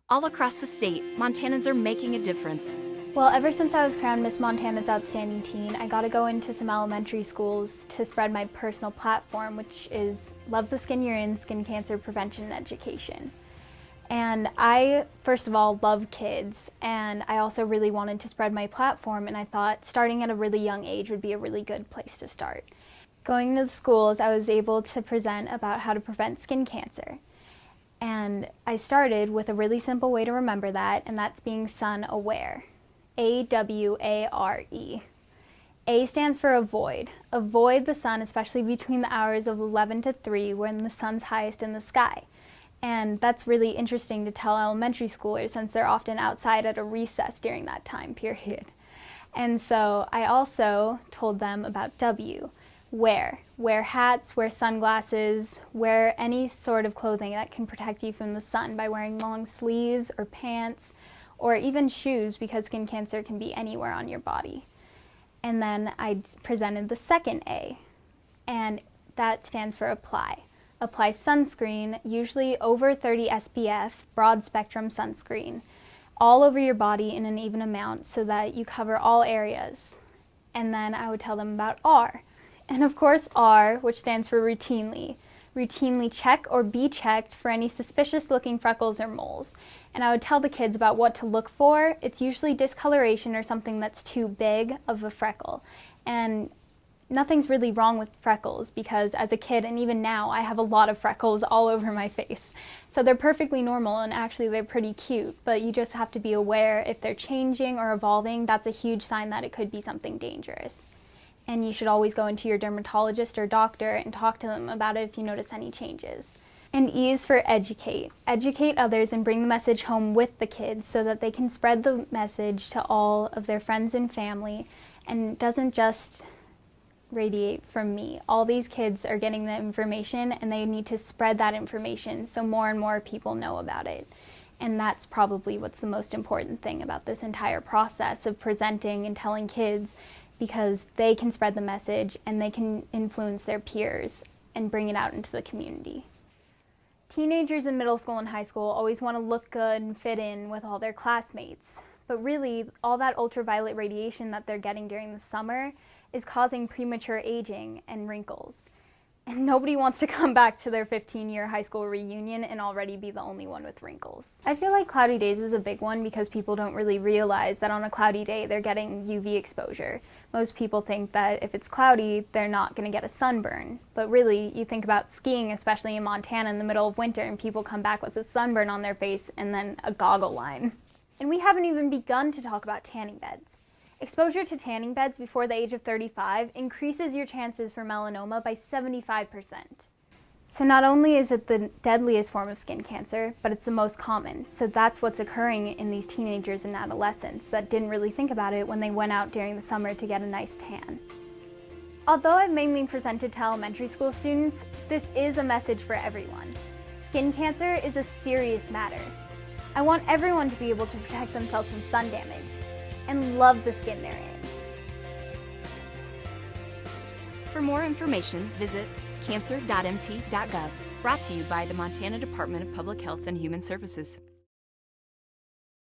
All across the state, Montanans are making a difference. Well, ever since I was crowned Miss Montana's Outstanding Teen, I got to go into some elementary schools to spread my personal platform, which is Love the Skin You're In, Skin Cancer Prevention and Education. And I, first of all, love kids, and I also really wanted to spread my platform, and I thought starting at a really young age would be a really good place to start. Going to the schools, I was able to present about how to prevent skin cancer. And I started with a really simple way to remember that, and that's being sun aware. A-W-A-R-E. A stands for avoid. Avoid the sun, especially between the hours of 11 to 3 when the sun's highest in the sky. And that's really interesting to tell elementary schoolers since they're often outside at a recess during that time period. And so I also told them about W. Wear. Wear hats, wear sunglasses, wear any sort of clothing that can protect you from the sun by wearing long sleeves or pants or even shoes, because skin cancer can be anywhere on your body. And then I presented the second A, and that stands for apply. Apply sunscreen, usually over 30 SPF, broad spectrum sunscreen, all over your body in an even amount so that you cover all areas. And then I would tell them about R. And of course R, which stands for routinely. Routinely check or be checked for any suspicious looking freckles or moles. And I would tell the kids about what to look for. It's usually discoloration or something that's too big of a freckle. And nothing's really wrong with freckles, because as a kid and even now I have a lot of freckles all over my face. So they're perfectly normal, and actually they're pretty cute, but you just have to be aware if they're changing or evolving. That's a huge sign that it could be something dangerous. And you should always go into your dermatologist or doctor and talk to them about it if you notice any changes. And E is for educate. Educate others and bring the message home with the kids so that they can spread the message to all of their friends and family, and it doesn't just radiate from me. All these kids are getting the information, and they need to spread that information so more and more people know about it. And that's probably what's the most important thing about this entire process of presenting and telling kids, because they can spread the message and they can influence their peers and bring it out into the community. Teenagers in middle school and high school always want to look good and fit in with all their classmates. But really, all that ultraviolet radiation that they're getting during the summer is causing premature aging and wrinkles. And nobody wants to come back to their 15-year high school reunion and already be the only one with wrinkles. I feel like cloudy days is a big one because people don't really realize that on a cloudy day they're getting UV exposure. Most people think that if it's cloudy, they're not going to get a sunburn. But really, you think about skiing, especially in Montana in the middle of winter, and people come back with a sunburn on their face and then a goggle line. And we haven't even begun to talk about tanning beds. Exposure to tanning beds before the age of 35 increases your chances for melanoma by 75%. So not only is it the deadliest form of skin cancer, but it's the most common. So that's what's occurring in these teenagers and adolescents that didn't really think about it when they went out during the summer to get a nice tan. Although I've mainly presented to elementary school students, this is a message for everyone. Skin cancer is a serious matter. I want everyone to be able to protect themselves from sun damage and love the skin they're in. For more information, visit cancer.mt.gov. Brought to you by the Montana Department of Public Health and Human Services.